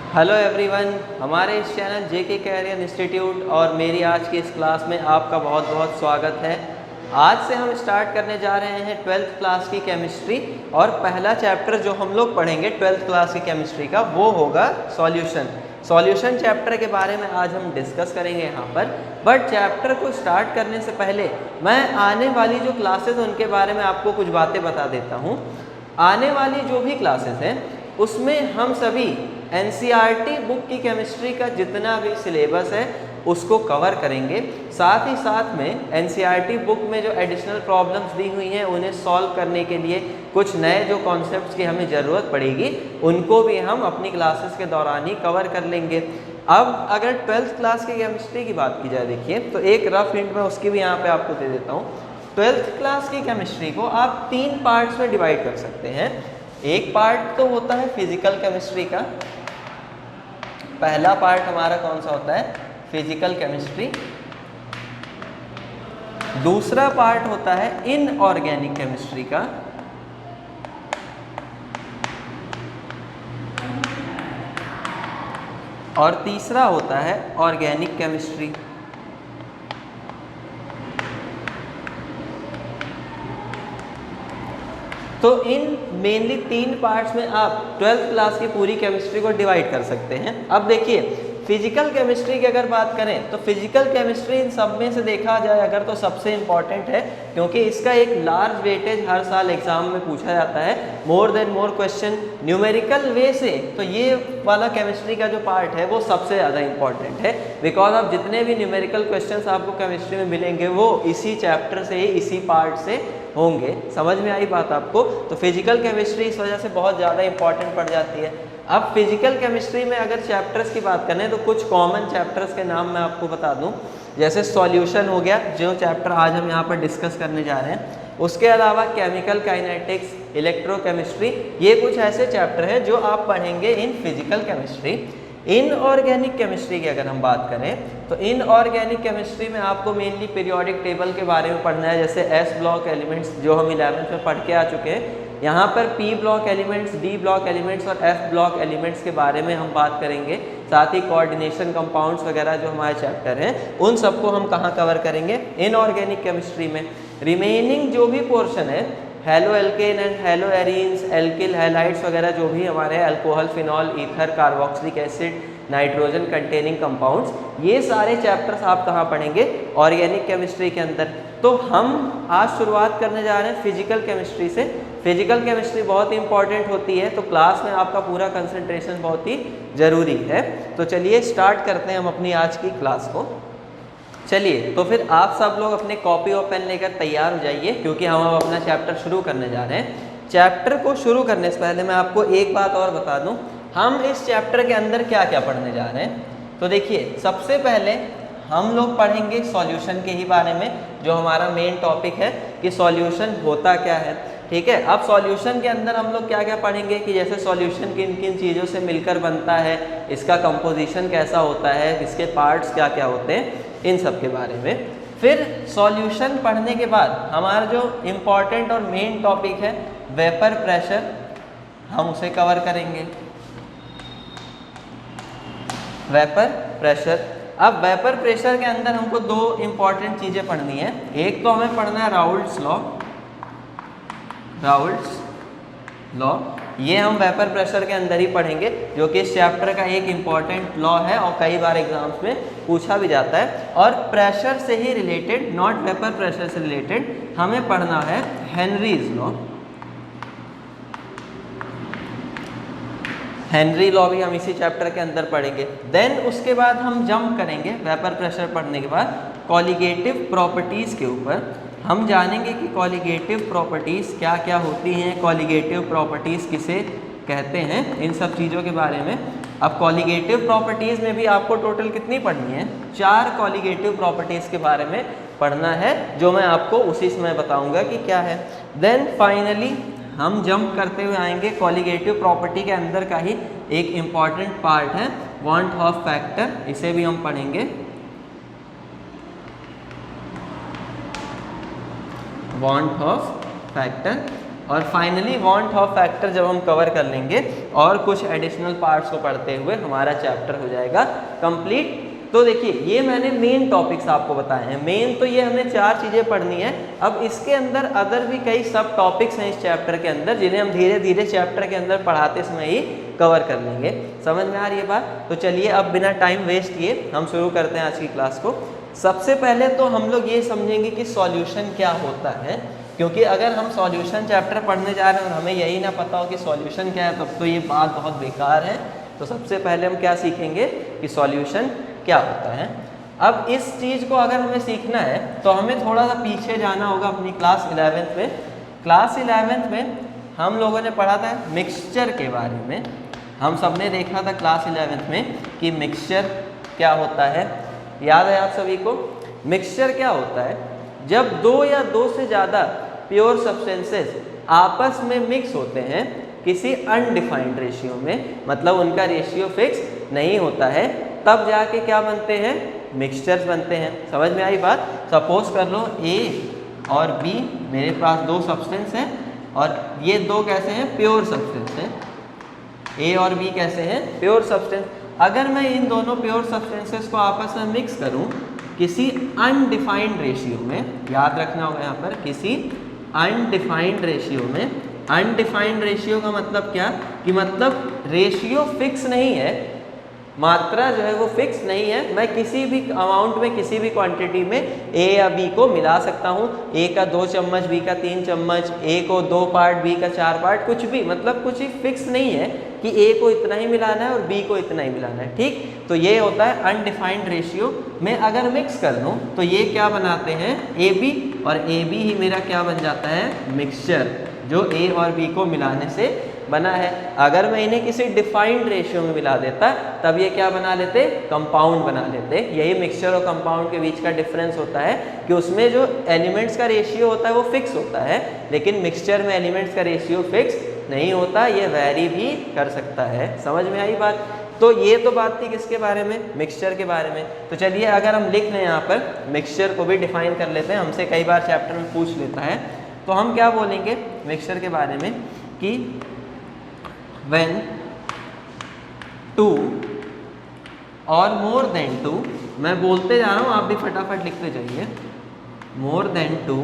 Hello everyone, हमारे इस channel जेके career institute और मेरी आज की इस क्लास में आपका बहुत बहुत स्वागत है। आज से हम स्टार्ट करने जा रहे हैं 12th क्लास की केमिस्ट्री और पहला चैप्टर जो हम लोग पढ़ेंगे 12th क्लास की केमिस्ट्री का वो होगा सॉल्यूशन चैप्टर के बारे में आज हम डिस्कस करेंगे यहाँ पर। बट चैप्टर को स्टार्ट करने से पहले मैं आने वाली जो क्लासेस उनके बारे में आपको कुछ बातें बता देता हूँ। आने वाली जो भी क्लासेस हैं उसमें हम सभी NCERT बुक की केमिस्ट्री का जितना भी सिलेबस है उसको कवर करेंगे। साथ ही साथ में NCERT बुक में जो एडिशनल प्रॉब्लम्स दी हुई हैं उन्हें सॉल्व करने के लिए कुछ नए जो कॉन्सेप्ट्स की हमें ज़रूरत पड़ेगी उनको भी हम अपनी क्लासेस के दौरान ही कवर कर लेंगे। अब अगर 12th क्लास की केमिस्ट्री की बात की जाए, देखिए तो एक रफ हिंट मैं उसकी भी यहाँ पे आपको दे देता हूँ। 12th क्लास की केमिस्ट्री को आप 3 पार्ट्स में डिवाइड कर सकते हैं। एक पार्ट तो होता है फिजिकल केमिस्ट्री का, पहला पार्ट हमारा कौन सा होता है, फिजिकल केमिस्ट्री। दूसरा पार्ट होता है इनऑर्गेनिक केमिस्ट्री का, और तीसरा होता है ऑर्गेनिक केमिस्ट्री। तो इन मेनली 3 पार्ट्स में आप 12th क्लास की पूरी केमिस्ट्री को डिवाइड कर सकते हैं। अब देखिए फिजिकल केमिस्ट्री की अगर बात करें तो फिजिकल केमिस्ट्री इन सब में से देखा जाए अगर तो सबसे इम्पॉर्टेंट है, क्योंकि इसका एक लार्ज वेटेज हर साल एग्जाम में पूछा जाता है, more than more question numerical way से। तो ये वाला केमिस्ट्री का जो पार्ट है वो सबसे ज़्यादा इंपॉर्टेंट है, बिकॉज आप जितने भी न्यूमेरिकल क्वेश्चंस आपको केमिस्ट्री में मिलेंगे वो इसी चैप्टर से ही, इसी पार्ट से होंगे। समझ में आई बात आपको? तो फिजिकल केमिस्ट्री इस वजह से बहुत ज़्यादा इंपॉर्टेंट पड़ जाती है। अब फिजिकल केमिस्ट्री में अगर चैप्टर्स की बात करें तो कुछ कॉमन चैप्टर्स के नाम मैं आपको बता दूं, जैसे सॉल्यूशन हो गया, जो चैप्टर आज हम यहाँ पर डिस्कस करने जा रहे हैं। उसके अलावा केमिकल काइनेटिक्स, इलेक्ट्रोकेमिस्ट्री, ये कुछ ऐसे चैप्टर हैं जो आप पढ़ेंगे in physical chemistry. Inorganic chemistry की अगर हम बात करें तो इनऑर्गेनिक केमिस्ट्री में आपको मेनली पीरियोडिक टेबल के बारे में पढ़ना है, जैसे S ब्लॉक एलिमेंट्स जो हम 11th में पढ़ के आ चुके हैं। यहाँ पर P block elements, D block elements और F ब्लॉक एलिमेंट्स के बारे में हम बात करेंगे। साथ ही कोऑर्डिनेशन कंपाउंड्स वगैरह जो हमारे चैप्टर हैं उन सबको हम कहाँ कवर करेंगे, इनऑर्गेनिक केमिस्ट्री में। रिमेनिंग जो भी पोर्शन है, halo alkane and hello arenes, alkyl halides वगैरह जो भी हमारे alcohol, phenol, ether, carboxylic acid, nitrogen containing compounds, ये सारे चैप्टर्स आप कहाँ पढ़ेंगे, ऑर्गेनिक केमिस्ट्री के अंदर। तो हम आज शुरुआत करने जा रहे हैं फिजिकल केमिस्ट्री से। फिजिकल केमिस्ट्री बहुत ही इंपॉर्टेंट होती है, तो क्लास में आपका पूरा कंसंट्रेशन बहुत ही ज़रूरी है। तो चलिए स्टार्ट करते हैं हम अपनी आज की क्लास को। चलिए तो फिर आप सब लोग अपने कॉपी और पेन लेकर तैयार हो जाइए, क्योंकि हम अब अपना चैप्टर शुरू करने जा रहे हैं। चैप्टर को शुरू करने से पहले मैं आपको एक बात और बता दूं, हम इस चैप्टर के अंदर क्या क्या पढ़ने जा रहे हैं। तो देखिए सबसे पहले हम लोग पढ़ेंगे सॉल्यूशन के ही बारे में, जो हमारा मेन टॉपिक है कि सॉल्यूशन होता क्या है। ठीक है, अब सॉल्यूशन के अंदर हम लोग क्या क्या पढ़ेंगे कि जैसे सॉल्यूशन किन किन चीज़ों से मिलकर बनता है, इसका कंपोजिशन कैसा होता है, इसके पार्ट्स क्या क्या होते हैं, इन सब के बारे में। फिर सॉल्यूशन पढ़ने के बाद हमारा जो इम्पॉर्टेंट और मेन टॉपिक है वेपर प्रेशर, हम उसे कवर करेंगे। वेपर प्रेशर, अब वेपर प्रेशर के अंदर हमको 2 इम्पॉर्टेंट चीज़ें पढ़नी है। एक तो हमें पढ़ना है राउल्ट्स लॉ, ये हम वेपर प्रेशर के अंदर ही पढ़ेंगे, जो कि इस चैप्टर का एक इम्पॉर्टेंट लॉ है और कई बार एग्जाम्स में पूछा भी जाता है। और प्रेशर से ही रिलेटेड, नॉट वेपर प्रेशर से रिलेटेड, हमें पढ़ना है हेनरीज लॉ। हेनरी लॉ भी हम इसी चैप्टर के अंदर पढ़ेंगे। देन उसके बाद हम जंप करेंगे वेपर प्रेशर पढ़ने के बाद कॉलिगेटिव प्रॉपर्टीज़ के ऊपर। हम जानेंगे कि कॉलिगेटिव प्रॉपर्टीज़ क्या क्या होती हैं, कॉलिगेटिव प्रॉपर्टीज़ किसे कहते हैं, इन सब चीज़ों के बारे में। अब कॉलिगेटिव प्रॉपर्टीज़ में भी आपको टोटल कितनी पढ़नी है, 4 कॉलिगेटिव प्रॉपर्टीज़ के बारे में पढ़ना है, जो मैं आपको उसी समय बताऊँगा कि क्या है। देन फाइनली हम जंप करते हुए आएंगे कॉलिगेटिव प्रॉपर्टी के अंदर का ही एक इम्पॉर्टेंट पार्ट है वांट ऑफ फैक्टर, इसे भी हम पढ़ेंगे। वांट ऑफ फैक्टर, और फाइनली वांट ऑफ फैक्टर जब हम कवर कर लेंगे और कुछ एडिशनल पार्ट्स को पढ़ते हुए हमारा चैप्टर हो जाएगा कंप्लीट। तो देखिए ये मैंने मेन टॉपिक्स आपको बताए हैं। मेन तो ये हमें 4 चीज़ें पढ़नी है। अब इसके अंदर अदर भी कई सब टॉपिक्स हैं इस चैप्टर के अंदर, जिन्हें हम धीरे धीरे चैप्टर के अंदर पढ़ाते समय ही कवर कर लेंगे। समझ में आ रही है बात? तो चलिए अब बिना टाइम वेस्ट किए हम शुरू करते हैं आज की क्लास को। सबसे पहले तो हम लोग ये समझेंगे कि सॉल्यूशन क्या होता है, क्योंकि अगर हम सॉल्यूशन चैप्टर पढ़ने जा रहे हैं और हमें यही ना पता हो कि सॉल्यूशन क्या है, तब तो ये बात बहुत बेकार है। तो सबसे पहले हम क्या सीखेंगे कि सॉल्यूशन क्या होता है। अब इस चीज़ को अगर हमें सीखना है तो हमें थोड़ा सा पीछे जाना होगा अपनी क्लास 11th में। क्लास 11th में हम लोगों ने पढ़ा था मिक्सचर के बारे में। हम सब ने देखा था क्लास 11th में कि मिक्सचर क्या होता है। याद है आप सभी को? मिक्सचर क्या होता है? जब 2 या 2 से ज़्यादा प्योर सब्सटेंसेस आपस में मिक्स होते हैं किसी अनडिफाइंड रेशियो में, मतलब उनका रेशियो फिक्स नहीं होता है, तब जाके क्या बनते हैं? मिक्सचर्स बनते हैं। समझ में आई बात? सपोज कर लो A और B मेरे पास 2 सब्सटेंस हैं और ये 2 कैसे हैं? प्योर सब्सटेंस हैं। A और B कैसे हैं? Pure substance. अगर मैं इन दोनों प्योर सब्सटेंसेस को आपस में मिक्स करूं किसी अनडिफाइंड रेशियो में, याद रखना होगा यहाँ पर, किसी अनडिफाइंड रेशियो में। अनडिफाइंड रेशियो का मतलब क्या? कि मतलब रेशियो फिक्स नहीं है, मात्रा जो है वो फिक्स नहीं है। मैं किसी भी अमाउंट में, किसी भी क्वांटिटी में A या B को मिला सकता हूँ। A का 2 चम्मच, B का 3 चम्मच, A को 2 पार्ट, B का 4 पार्ट, कुछ भी, मतलब कुछ ही फिक्स नहीं है कि A को इतना ही मिलाना है और B को इतना ही मिलाना है। ठीक, तो ये होता है अनडिफाइंड रेशियो। मैं अगर मिक्स कर लूँ तो ये क्या बनाते हैं? AB, और AB ही मेरा क्या बन जाता है? मिक्सचर, जो A और B को मिलाने से बना है। अगर मैं इन्हें किसी डिफाइंड रेशियो में मिला देता तब ये क्या बना लेते? कंपाउंड बना लेते। यही मिक्सचर और कंपाउंड के बीच का डिफरेंस होता है कि उसमें जो एलिमेंट्स का रेशियो होता है वो फिक्स होता है, लेकिन मिक्सचर में एलिमेंट्स का रेशियो फिक्स नहीं होता, ये वैरी भी कर सकता है। समझ में आई बात? तो ये तो बात थी किसके बारे में? मिक्सचर के बारे में। तो चलिए अगर हम लिख लें यहाँ पर, मिक्सचर को भी डिफाइन कर लेते हैं, हमसे कई बार चैप्टर में पूछ लेता है। तो हम क्या बोलेंगे मिक्सचर के बारे में कि when 2 और more than 2, मैं बोलते जा रहा हूँ, आप भी फटाफट लिखते जाइए, more than 2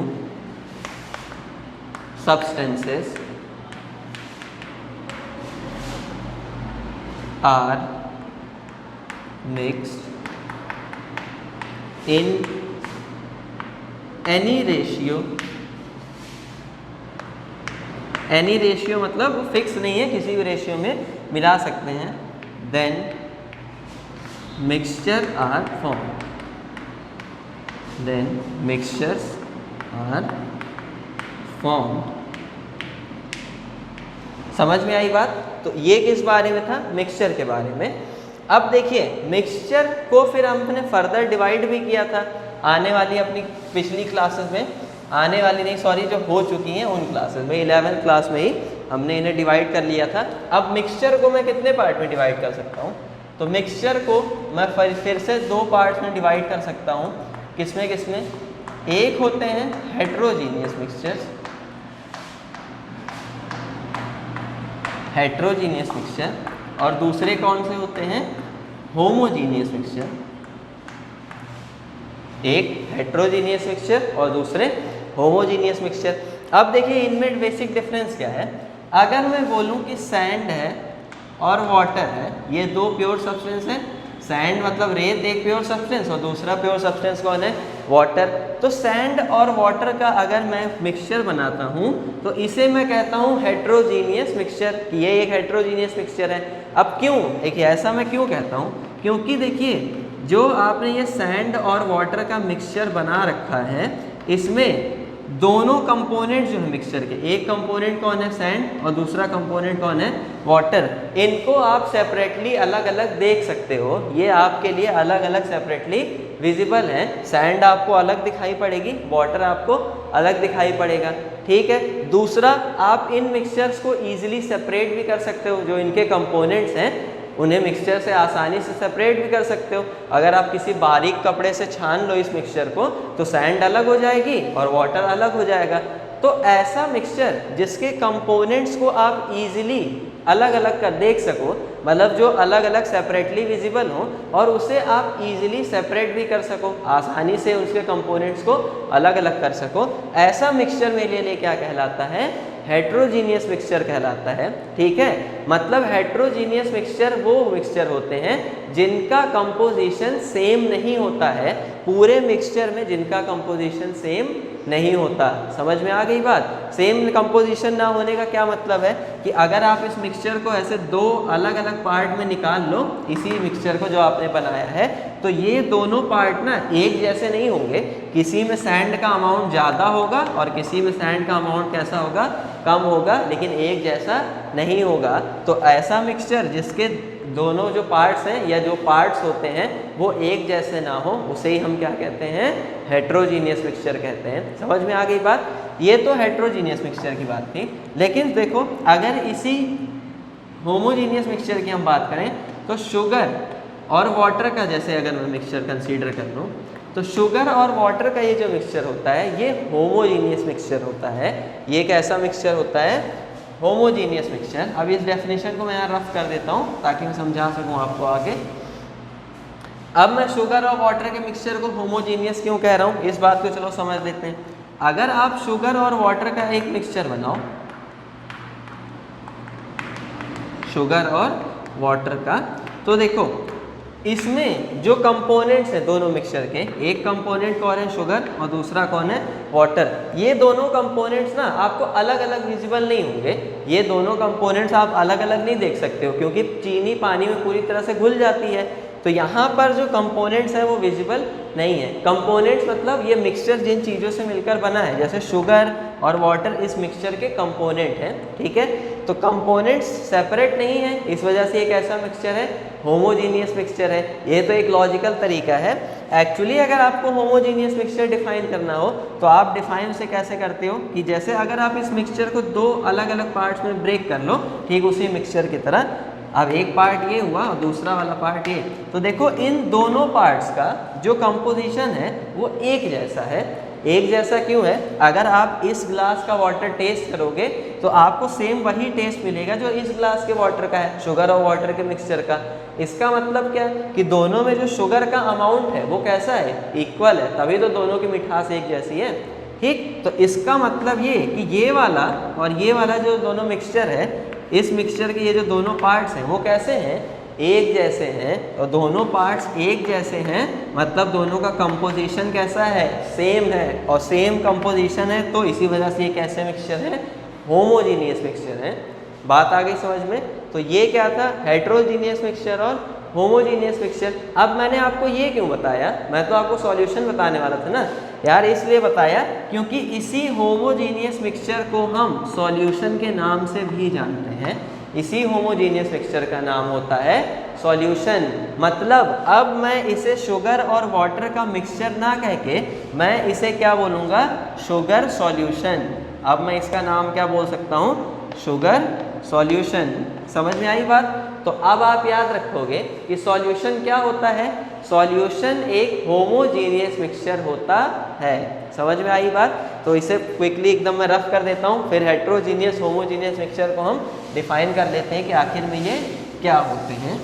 substances are mixed in any ratio, any ratio मतलब वो फिक्स नहीं है, किसी भी रेशियो में मिला सकते हैं, then mixture are form, then mixtures are form. समझ में आई बात? तो ये किस बारे में था? मिक्सचर के बारे में। अब देखिए मिक्सचर को फिर हमने फर्दर डिवाइड भी किया था आने वाली अपनी पिछली क्लासेस में, आने वाली नहीं सॉरी, जो हो चुकी हैं उन क्लासेस में। 11th क्लास में ही हमने इन्हें डिवाइड कर लिया था। अब मिक्सचर को मैं कितने पार्ट में डिवाइड कर सकता हूँ? तो मिक्सचर को मैं फिर से 2 पार्ट्स में डिवाइड कर सकता हूँ। किसमें किसमें? एक होते हैं हेट्रोजीनियस मिक्सचर्स, हेट्रोजीनियस मिक्सचर, और दूसरे कौन से होते हैं? Homogeneous mixture. एक हेट्रोजीनियस मिक्सचर और दूसरे होमोजीनियस मिक्सचर। अब देखिए इनमें बेसिक डिफरेंस क्या है। अगर मैं बोलूं कि सैंड है और वाटर है, ये 2 प्योर सब्सटेंस हैं। सैंड मतलब रेत एक प्योर सब्सटेंस और दूसरा प्योर सब्सटेंस कौन है? वाटर। तो सैंड और वाटर का अगर मैं मिक्सचर बनाता हूँ तो इसे मैं कहता हूँ हेट्रोजीनियस मिक्सचर। ये एक हेट्रोजीनियस मिक्सचर है। अब क्यों? देखिए ऐसा मैं क्यों कहता हूँ, क्योंकि देखिए जो आपने ये सैंड और वाटर का मिक्सचर बना रखा है, इसमें दोनों कंपोनेंट जो है मिक्सचर के, एक कंपोनेंट कौन है? सैंड, और दूसरा कंपोनेंट कौन है? वाटर। इनको आप सेपरेटली अलग अलग देख सकते हो, ये आपके लिए अलग अलग सेपरेटली विजिबल है। सैंड आपको अलग दिखाई पड़ेगी, वाटर आपको अलग दिखाई पड़ेगा। ठीक है। दूसरा, आप इन मिक्सचर्स को ईजिली सेपरेट भी कर सकते हो, जो इनके कंपोनेंट्स हैं उन्हें मिक्सचर से आसानी से सेपरेट भी कर सकते हो। अगर आप किसी बारीक कपड़े से छान लो इस मिक्सचर को तो सैंड अलग हो जाएगी और वाटर अलग हो जाएगा। तो ऐसा मिक्सचर जिसके कंपोनेंट्स को आप इजीली अलग अलग कर देख सको, मतलब जो अलग अलग सेपरेटली विजिबल हो और उसे आप इजीली सेपरेट भी कर सको, आसानी से उसके कंपोनेंट्स को अलग अलग कर सको, ऐसा मिक्सचर मेरे लिए क्या कहलाता है? हेट्रोजीनियस मिक्सचर कहलाता है। ठीक है, मतलब हेट्रोजीनियस मिक्सचर वो मिक्सचर होते हैं जिनका कंपोजिशन सेम नहीं होता है, पूरे मिक्सचर में जिनका कंपोजिशन सेम नहीं होता। समझ में आ गई बात? सेम कंपोजिशन ना होने का क्या मतलब है कि अगर आप इस मिक्सचर को ऐसे दो अलग अलग पार्ट में निकाल लो, इसी मिक्सचर को जो आपने बनाया है, तो ये दोनों पार्ट ना एक जैसे नहीं होंगे, किसी में सैंड का अमाउंट ज़्यादा होगा और किसी में सैंड का अमाउंट कैसा होगा? कम होगा, लेकिन एक जैसा नहीं होगा। तो ऐसा मिक्सचर जिसके दोनों जो पार्ट्स हैं या जो पार्ट्स होते हैं वो एक जैसे ना हो, उसे ही हम क्या कहते हैं? हेट्रोजीनियस मिक्सचर कहते हैं। समझ में आ गई बात? ये तो हेट्रोजीनियस मिक्सचर की बात थी। लेकिन देखो, अगर इसी होमोजीनियस मिक्सचर की हम बात करें तो शुगर और वाटर का, जैसे अगर मैं मिक्सचर कंसीडर कर लूँ, तो शुगर और वाटर का ये जो मिक्सचर होता है ये होमोजीनियस मिक्सचर होता है। ये कैसा मिक्सचर होता है? Homogeneous mixture. अब इस डेफिनेशन को मैं यहाँ रफ कर देता हूँ ताकि मैं समझा सकूँ आपको आगे। अब मैं शुगर और वाटर के मिक्सचर को होमोजीनियस क्यों कह रहा हूँ, इस बात को चलो समझ लेते हैं। अगर आप शुगर और वाटर का एक मिक्सचर बनाओ, शुगर और वाटर का, तो देखो इसमें जो कंपोनेंट्स हैं दोनों मिक्सचर के, एक कंपोनेंट कौन है? शुगर, और दूसरा कौन है? वाटर। ये दोनों कंपोनेंट्स ना आपको अलग अलग विजिबल नहीं होंगे, ये दोनों कंपोनेंट्स आप अलग अलग नहीं देख सकते हो क्योंकि चीनी पानी में पूरी तरह से घुल जाती है। तो यहाँ पर जो कंपोनेंट्स हैं वो विजिबल नहीं है। कंपोनेंट्स मतलब ये मिक्सचर जिन चीज़ों से मिलकर बना है, जैसे शुगर और वाटर इस मिक्सचर के कंपोनेंट हैं। ठीक है, तो कंपोनेंट्स सेपरेट नहीं है, इस वजह से एक ऐसा मिक्सचर है, होमोजीनियस मिक्सचर है। ये तो एक लॉजिकल तरीका है। एक्चुअली अगर आपको होमोजीनियस मिक्सचर डिफाइन करना हो तो आप डिफाइन से कैसे करते हो कि जैसे अगर आप इस मिक्सचर को दो अलग अलग पार्ट्स में ब्रेक कर लो, ठीक उसी मिक्सचर की तरह, अब एक पार्ट ये हुआ और दूसरा वाला पार्ट ये, तो देखो इन दोनों पार्ट्स का जो कंपोजिशन है वो एक जैसा है। एक जैसा क्यों है? अगर आप इस ग्लास का वाटर टेस्ट करोगे तो आपको सेम वही टेस्ट मिलेगा जो इस ग्लास के वाटर का है, शुगर और वाटर के मिक्सचर का। इसका मतलब क्या कि दोनों में जो शुगर का अमाउंट है वो कैसा है? इक्वल है, तभी तो दोनों की मिठास एक जैसी है। ठीक, तो इसका मतलब ये कि ये वाला और ये वाला जो दोनों मिक्सचर है, इस मिक्सचर के ये जो दोनों पार्ट्स हैं वो कैसे हैं? एक जैसे हैं। और दोनों पार्ट्स एक जैसे हैं मतलब दोनों का कंपोजिशन कैसा है? सेम है। और सेम कंपोजिशन है तो इसी वजह से ये कैसे मिक्सचर है? होमोजीनियस मिक्सचर है। बात आ गई समझ में? तो ये क्या था? हेट्रोजीनियस मिक्सचर और होमोजीनियस मिक्सचर। अब मैंने आपको ये क्यों बताया? मैं तो आपको सॉल्यूशन बताने वाला था ना यार, इसलिए बताया क्योंकि इसी होमोजीनियस मिक्सचर को हम सॉल्यूशन के नाम से भी जानते हैं। इसी होमोजीनियस मिक्सचर का नाम होता है सॉल्यूशन। मतलब अब मैं इसे शुगर और वाटर का मिक्सचर ना कह के मैं इसे क्या बोलूँगा? Sugar solution. अब मैं इसका नाम क्या बोल सकता हूँ? Sugar solution. समझ में आई बात? तो अब आप याद रखोगे कि सॉल्यूशन क्या होता है? सॉल्यूशन एक होमोजीनियस मिक्सचर होता है। समझ में आई बात? तो इसे क्विकली एकदम मैं रफ कर देता हूँ, फिर हेट्रोजीनियस होमोजीनियस मिक्सचर को हम डिफाइन कर लेते हैं कि आखिर में ये क्या होते हैं।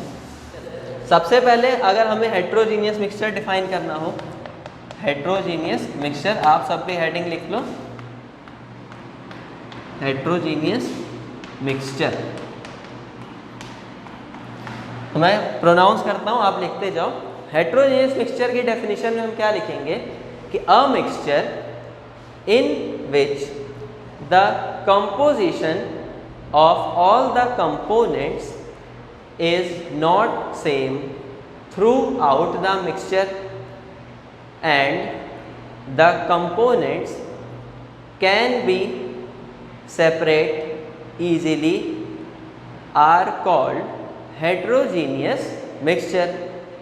सबसे पहले अगर हमें हेट्रोजीनियस मिक्सचर डिफाइन करना हो, हेट्रोजीनियस मिक्सचर, आप सब पे हेडिंग लिख लो, हेट्रोजीनियस मिक्सचर। तो मैं प्रोनाउंस करता हूँ, आप लिखते जाओ। हेट्रोजीनियस मिक्सचर की डेफिनेशन में हम क्या लिखेंगे कि a mixture in which the composition of all the components is not same throughout the mixture and the components can be separate easily are called heterogeneous mixture।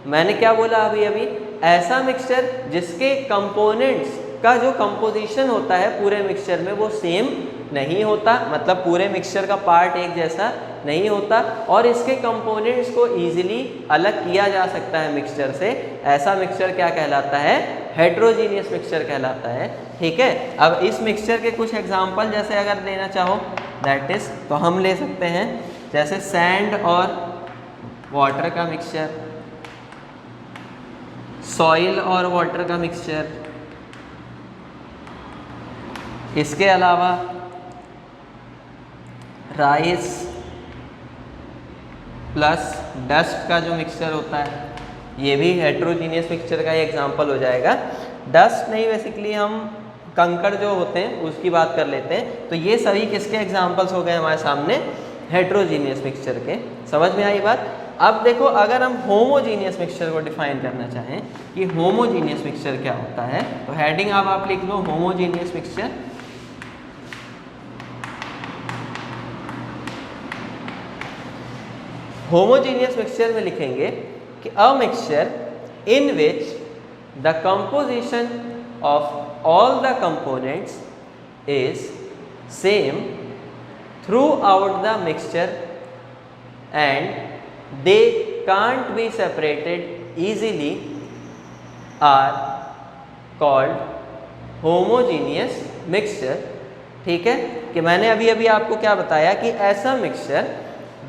मैंने क्या बोला अभी? ऐसा मिक्सचर जिसके कंपोनेंट्स का जो कंपोजिशन होता है पूरे मिक्सचर में वो सेम नहीं होता, मतलब पूरे मिक्सचर का पार्ट एक जैसा नहीं होता और इसके कंपोनेंट्स को इजीली अलग किया जा सकता है मिक्सचर से। ऐसा मिक्सचर क्या कहलाता है? हेट्रोजीनियस मिक्सचर कहलाता है। ठीक है, अब इस मिक्सचर के कुछ एग्जांपल जैसे अगर लेना चाहो दैट इज, तो हम ले सकते हैं जैसे सैंड और वाटर का मिक्सचर, सॉइल और वाटर का मिक्सचर, इसके अलावा राइस प्लस डस्ट का जो मिक्सचर होता है, ये भी हेट्रोजीनियस मिक्सचर का ही एग्जांपल हो जाएगा। डस्ट नहीं, बेसिकली हम कंकड़ जो होते हैं उसकी बात कर लेते हैं। तो ये सभी किसके एग्जांपल्स हो गए हमारे सामने, हेट्रोजीनियस मिक्सचर के। समझ में आई बात। अब देखो, अगर हम होमोजीनियस मिक्सचर को डिफाइन करना चाहें कि होमोजीनियस मिक्सचर क्या होता है, तो हेडिंग अब आप लिख लो होमोजीनियस मिक्सचर। होमोजीनियस मिक्सचर में लिखेंगे कि a mixture in which the composition of all the components is same throughout the mixture and they can't be separated easily are called homogeneous mixture. ठीक है, कि मैंने अभी अभी आपको क्या बताया कि ऐसा मिक्सचर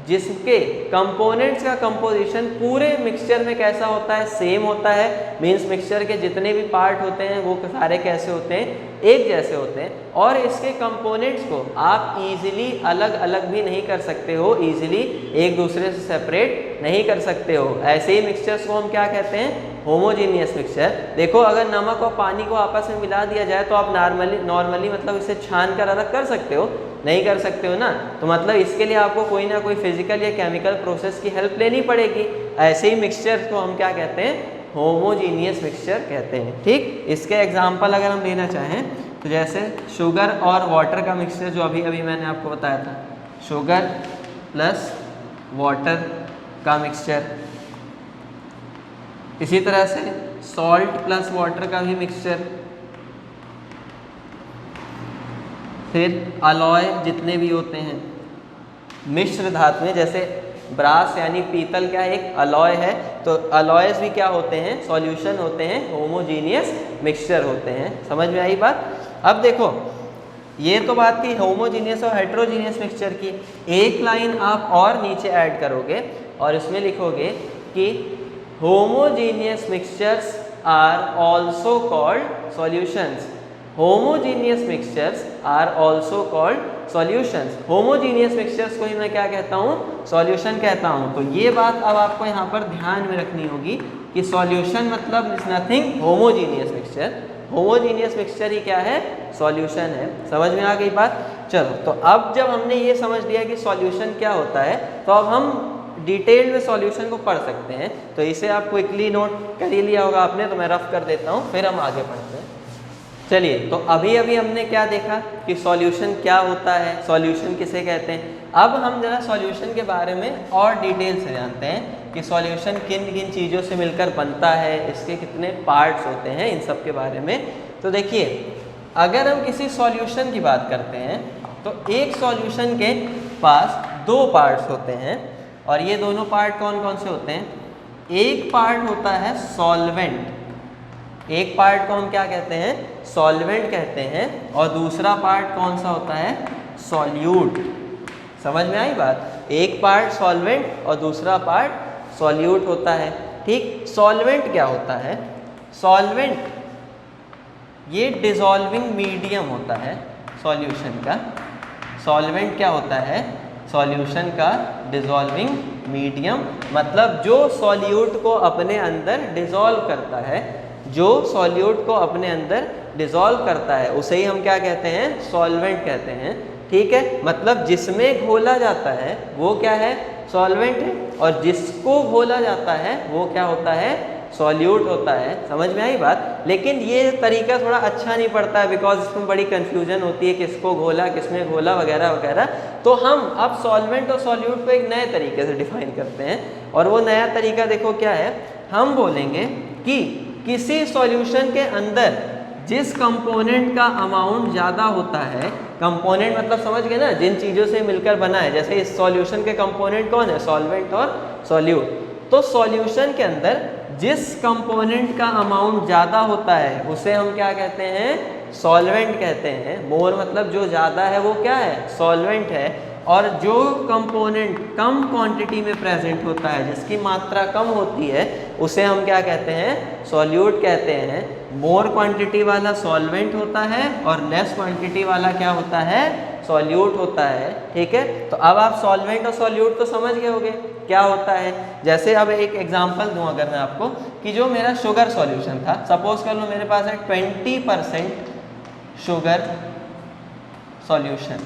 जिसके कंपोनेंट्स का कंपोजिशन पूरे मिक्सचर में कैसा होता है, सेम होता है। मींस मिक्सचर के जितने भी पार्ट होते हैं वो सारे कैसे होते हैं, एक जैसे होते हैं, और इसके कंपोनेंट्स को आप इजीली अलग अलग भी नहीं कर सकते हो, इजीली एक दूसरे से सेपरेट नहीं कर सकते हो। ऐसे ही मिक्सचर्स को हम क्या कहते हैं, होमोजीनियस मिक्सचर। देखो, अगर नमक और पानी को आपस में मिला दिया जाए तो आप नॉर्मली मतलब इसे छान कर अलग कर सकते हो, नहीं कर सकते हो ना। तो मतलब इसके लिए आपको कोई ना कोई फिजिकल या केमिकल प्रोसेस की हेल्प लेनी पड़ेगी। ऐसे ही मिक्सचर को हम क्या कहते हैं, होमोजीनियस मिक्सचर कहते हैं। ठीक, इसके एग्जांपल अगर हम लेना चाहें तो जैसे शुगर और वाटर का मिक्सचर, जो अभी अभी मैंने आपको बताया था, शुगर प्लस वाटर का मिक्सचर। इसी तरह से सॉल्ट प्लस वाटर का भी मिक्सचर। फिर अलॉय जितने भी होते हैं मिश्र धातु में, जैसे ब्रास यानी पीतल क्या एक अलॉय है, तो अलॉयस भी क्या होते हैं, सॉल्यूशन होते हैं, होमोजीनियस मिक्सचर होते हैं। समझ में आई बात। अब देखो, ये तो बात थी होमोजीनियस और हेट्रोजीनियस मिक्सचर की। एक लाइन आप और नीचे ऐड करोगे और इसमें लिखोगे कि homogeneous mixtures are also called solutions. Homogeneous mixtures are also called solutions. Homogeneous mixtures को ही मैं क्या कहता हूँ, सॉल्यूशन कहता हूँ। तो ये बात अब आपको यहाँ पर ध्यान में रखनी होगी कि सॉल्यूशन मतलब is nothing homogeneous mixture. Homogeneous mixture ही क्या है, सॉल्यूशन है। समझ में आ गई बात। चलो, तो अब जब हमने ये समझ लिया कि सॉल्यूशन क्या होता है, तो अब हम डिटेल में सॉल्यूशन को पढ़ सकते हैं। तो इसे आप क्विकली नोट कर ही लिया होगा आपने, तो मैं रफ कर देता हूँ, फिर हम आगे बढ़ते हैं। चलिए, तो अभी अभी हमने क्या देखा कि सॉल्यूशन क्या होता है, सॉल्यूशन किसे कहते हैं। अब हम जरा सॉल्यूशन के बारे में और डिटेल से जानते हैं कि सॉल्यूशन किन किन चीज़ों से मिलकर बनता है, इसके कितने पार्ट्स होते हैं, इन सब के बारे में। तो देखिए, अगर हम किसी सॉल्यूशन की बात करते हैं तो एक सॉल्यूशन के पास दो पार्ट्स होते हैं, और ये दोनों पार्ट कौन कौन से होते हैं। एक पार्ट होता है सॉल्वेंट, एक पार्ट को हम क्या कहते हैं, सॉल्वेंट कहते हैं, और दूसरा पार्ट कौन सा होता है, सॉल्यूट। समझ में आई बात। एक पार्ट सॉल्वेंट और दूसरा पार्ट सॉल्यूट होता है। ठीक, सॉल्वेंट क्या होता है, सॉल्वेंट ये डिसॉल्विंग मीडियम होता है सॉल्यूशन का। सॉल्वेंट क्या होता है, सॉल्यूशन का डिसॉल्विंग मीडियम, मतलब जो सॉल्यूट को अपने अंदर डिसॉल्व करता है, जो सॉल्यूट को अपने अंदर डिसॉल्व करता है उसे ही हम क्या कहते हैं, सॉल्वेंट कहते हैं। ठीक है, मतलब जिसमें घोला जाता है वो क्या है, सॉल्वेंट है, और जिसको घोला जाता है वो क्या होता है, सॉल्यूट होता है। समझ में आई बात। लेकिन ये तरीका थोड़ा अच्छा नहीं पड़ता है, बिकॉज इसमें बड़ी कंफ्यूजन होती है, किसको घोला किसमें घोला वगैरह वगैरह। तो हम अब सॉल्वेंट और सॉल्यूट को एक नए तरीके से डिफाइन करते हैं, और वो नया तरीका देखो क्या है। हम बोलेंगे कि किसी सॉल्यूशन के अंदर जिस कंपोनेंट का अमाउंट ज़्यादा होता है, कंपोनेंट मतलब समझ गए ना, जिन चीज़ों से मिलकर बना है, जैसे इस सॉल्यूशन के कंपोनेंट कौन है, सॉल्वेंट और सॉल्यूट। तो सॉल्यूशन के अंदर जिस कंपोनेंट का अमाउंट ज़्यादा होता है उसे हम क्या कहते हैं, सॉल्वेंट कहते हैं। मोर मतलब जो ज़्यादा है वो क्या है, सॉल्वेंट है, और जो कंपोनेंट कम क्वांटिटी में प्रेजेंट होता है, जिसकी मात्रा कम होती है, उसे हम क्या कहते हैं? सॉल्यूट कहते हैं। मोर क्वांटिटी वाला सॉल्वेंट होता है और लेस क्वांटिटी वाला क्या होता है? सॉल्यूट होता है। ठीक है, तो अब आप सॉल्वेंट और सॉल्यूट तो समझ गए होंगे क्या होता है। जैसे अब एक एग्जांपल दूं अगर मैं आपको, कि जो मेरा शुगर सॉल्यूशन था, सपोज कर लो मेरे पास है 20% शुगर सॉल्यूशन।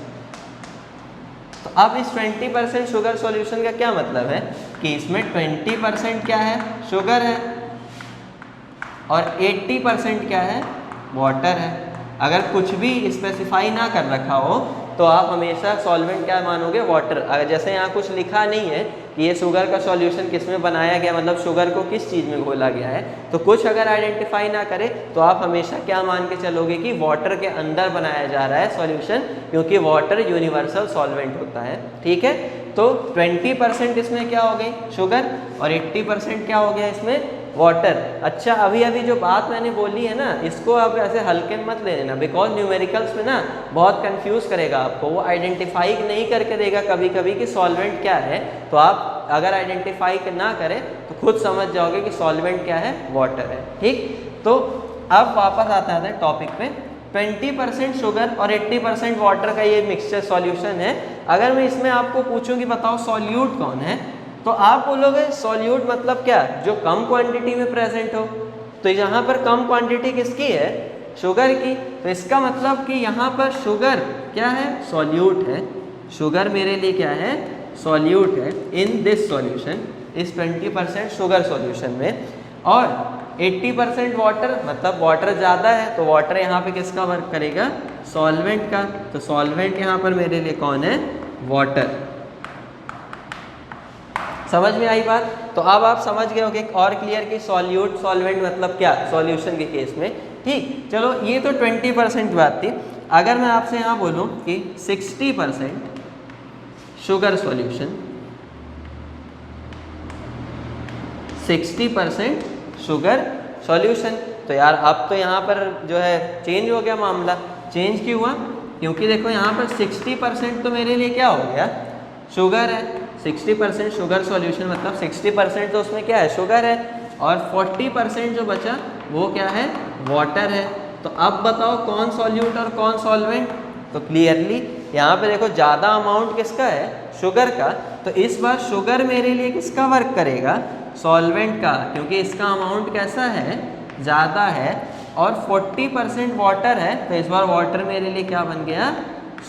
तो अब इस 20% शुगर सॉल्यूशन का क्या मतलब है कि इसमें 20% क्या है? शुगर है और 80% क्या है? वाटर है। अगर कुछ भी स्पेसिफाई ना कर रखा हो तो आप हमेशा सॉल्वेंट क्या मानोगे? वाटर। अगर जैसे यहाँ कुछ लिखा नहीं है कि ये शुगर का सॉल्यूशन किस में बनाया गया, मतलब शुगर को किस चीज़ में घोला गया है, तो कुछ अगर आइडेंटिफाई ना करे तो आप हमेशा क्या मान के चलोगे कि वाटर के अंदर बनाया जा रहा है सॉल्यूशन, क्योंकि वाटर यूनिवर्सल सॉल्वेंट होता है। ठीक है, तो 20% इसमें क्या हो गई? शुगर, और 80% क्या हो गया इसमें? वाटर। अच्छा, अभी अभी जो बात मैंने बोली है ना, इसको आप ऐसे हल्के में मत ले लेना, बिकॉज न्यूमेरिकल्स में ना बहुत कंफ्यूज करेगा आपको। वो आइडेंटिफाई नहीं करके देगा कभी कभी कि सॉल्वेंट क्या है, तो आप अगर आइडेंटिफाई ना करें तो खुद समझ जाओगे कि सॉल्वेंट क्या है? वाटर है। ठीक, तो अब वापस आता है टॉपिक पे। 20% शुगर और 80% वाटर का ये मिक्सचर सॉल्यूशन है। अगर मैं इसमें आपको पूछूं कि बताओ सॉल्यूट कौन है, तो आप बोलोगे सॉल्यूट मतलब क्या? जो कम क्वांटिटी में प्रेजेंट हो। तो यहाँ पर कम क्वांटिटी किसकी है? शुगर की। तो इसका मतलब कि यहाँ पर शुगर क्या है? सॉल्यूट है। शुगर मेरे लिए क्या है? सॉल्यूट है इन दिस सॉल्यूशन, इस 20% शुगर सॉल्यूशन में। और 80% वाटर, मतलब वाटर ज़्यादा है, तो वाटर यहाँ पे किसका वर्क करेगा? सॉल्वेंट का। तो सॉल्वेंट यहाँ पर मेरे लिए कौन है? वाटर। समझ में आई बात? तो अब आप समझ गए होंगे और क्लियर कि सॉल्यूट सॉल्वेंट मतलब क्या सॉल्यूशन के केस में। ठीक, चलो ये तो 20% बात थी। अगर मैं आपसे यहाँ बोलूँ कि 60% शुगर सॉल्यूशन, 60% शुगर सॉल्यूशन, तो यार अब तो यहाँ पर जो है चेंज हो गया मामला। चेंज क्यों हुआ? क्योंकि देखो यहाँ पर 60% तो मेरे लिए क्या हो गया? शुगर है। 60% शुगर सॉल्यूशन मतलब 60% तो उसमें क्या है? शुगर है, और 40% जो बचा वो क्या है? वाटर है। तो अब बताओ कौन सॉल्यूट और कौन सॉल्वेंट? तो क्लियरली यहाँ पे देखो ज़्यादा अमाउंट किसका है? शुगर का। तो इस बार शुगर मेरे लिए किसका वर्क करेगा? सॉल्वेंट का, क्योंकि इसका अमाउंट कैसा है? ज़्यादा है। और 40% वाटर है, तो इस बार वाटर मेरे लिए क्या बन गया?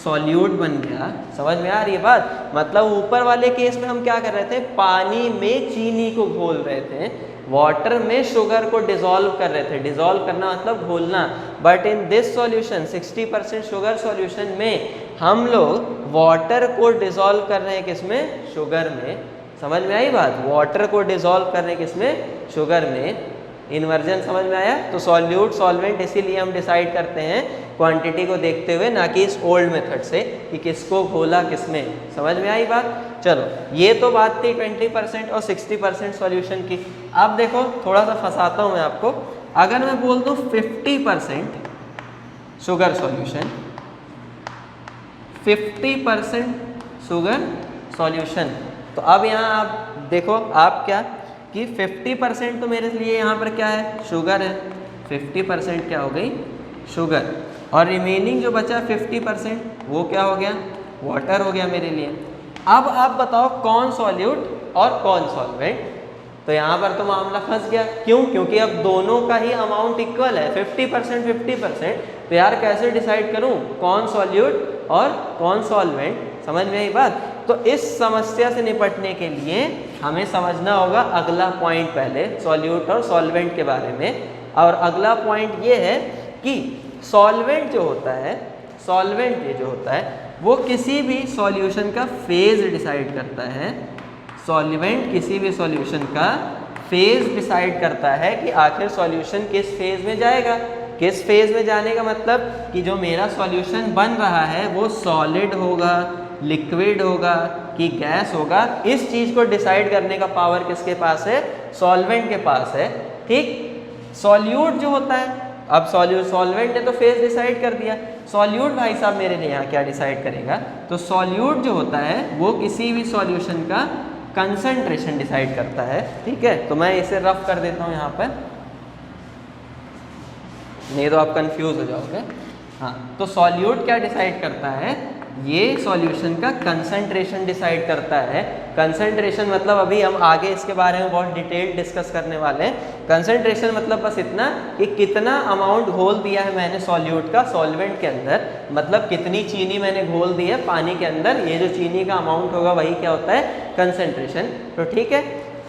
सॉल्यूट बन गया। समझ में आ रही है बात? मतलब ऊपर वाले केस में हम क्या कर रहे थे? पानी में चीनी को घोल रहे थे, वाटर में शुगर को डिसॉल्व कर रहे थे। डिसॉल्व करना मतलब घोलना। But in this solution 60% sugar solution में हम लोग वाटर को डिसॉल्व कर रहे हैं किसमें? शुगर में। समझ में आई बात? वाटर को डिसॉल्व कर रहे हैं किसमें? शुगर में। इन्वर्जन समझ में आया? तो सॉल्यूट सॉल्वेंट इसीलिए हम डिसाइड करते हैं क्वांटिटी को देखते हुए, ना कि इस ओल्ड मेथड से कि किसको घोला किसमें। समझ में आई बात? चलो, ये तो बात थी 20% और 60% सॉल्यूशन की। अब देखो थोड़ा सा फंसाता हूँ मैं आपको। अगर मैं बोल दूँ 50% शुगर सॉल्यूशन, 50% शुगर सॉल्यूशन, तो अब यहाँ आप देखो आप क्या कि 50% तो मेरे लिए यहाँ पर क्या है? शुगर है। 50% क्या हो गई? शुगर। और रिमेनिंग जो बचा 50% वो क्या हो गया? वाटर हो गया मेरे लिए। अब आप बताओ कौन सॉल्यूट और कौन सॉल्वेंट? तो यहाँ पर तो मामला फंस गया। क्यों? क्योंकि अब दोनों का ही अमाउंट इक्वल है, 50% 50%। तो यार कैसे डिसाइड करूँ कौन सॉल्यूट और कौन सॉल्वेंट? समझ में आई बात? तो इस समस्या से निपटने के लिए हमें समझना होगा अगला पॉइंट पहले, सॉल्यूट और सॉल्वेंट के बारे में। और अगला पॉइंट ये है कि सॉल्वेंट जो होता है, सॉल्वेंट ये जो होता है वो किसी भी सॉल्यूशन का फेज डिसाइड करता है। सॉल्वेंट किसी भी सॉल्यूशन का फेज डिसाइड करता है कि आखिर सॉल्यूशन किस फेज में जाएगा। किस फेज में जाने का मतलब कि जो मेरा सॉल्यूशन बन रहा है वो सॉलिड होगा, लिक्विड होगा कि गैस होगा। इस चीज़ को डिसाइड करने का पावर किसके पास है? सॉल्वेंट के पास है। ठीक, सॉल्यूट जो होता है अब सॉल्वेंट ने तो फेज डिसाइड कर दिया, सॉल्यूट भाई साहब मेरे लिए यहाँ क्या डिसाइड करेगा, तो सॉल्यूट जो होता है वो किसी भी सॉल्यूशन का कंसंट्रेशन डिसाइड करता है। ठीक है, तो मैं इसे रफ कर देता हूँ यहाँ पर, नहीं तो आप कंफ्यूज हो जाओगे। हाँ, तो सॉल्यूट क्या डिसाइड करता है, ये सॉल्यूशन का कंसंट्रेशन डिसाइड करता है। कंसंट्रेशन मतलब अभी हम आगे इसके बारे में बहुत डिटेल डिस्कस करने वाले हैं। कंसंट्रेशन मतलब बस इतना कि कितना अमाउंट घोल दिया है मैंने सॉल्यूट का सॉल्वेंट के अंदर, मतलब कितनी चीनी मैंने घोल दी है पानी के अंदर, ये जो चीनी का अमाउंट होगा वही क्या होता है, कंसंट्रेशन। तो ठीक है,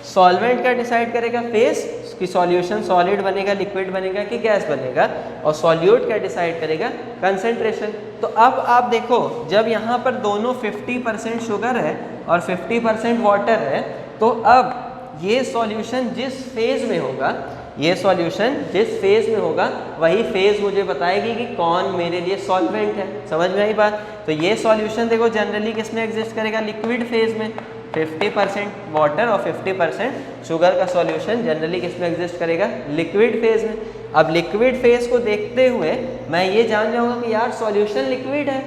सॉल्वेंट क्या डिसाइड करेगा, फेस कि सॉल्यूशन सॉलिड बनेगा, लिक्विड बनेगा कि गैस बनेगा, और सॉल्यूट क्या डिसाइड करेगा, कंसंट्रेशन। तो अब आप देखो, जब यहाँ पर दोनों 50% शुगर है और 50% वाटर है, तो अब ये सॉल्यूशन जिस फेज में होगा, ये सॉल्यूशन जिस फेज में होगा वही फेज मुझे बताएगी कि कौन मेरे लिए सॉल्वेंट है। समझ में आई बात। तो ये सॉल्यूशन देखो जनरली किस में एग्जिस्ट करेगा, लिक्विड फेज में। 50% वाटर और 50% शुगर का सॉल्यूशन जनरली किस में एग्जिस्ट करेगा, लिक्विड फेज में। अब लिक्विड फेज को देखते हुए मैं ये जान जाऊंगा कि यार सॉल्यूशन लिक्विड है,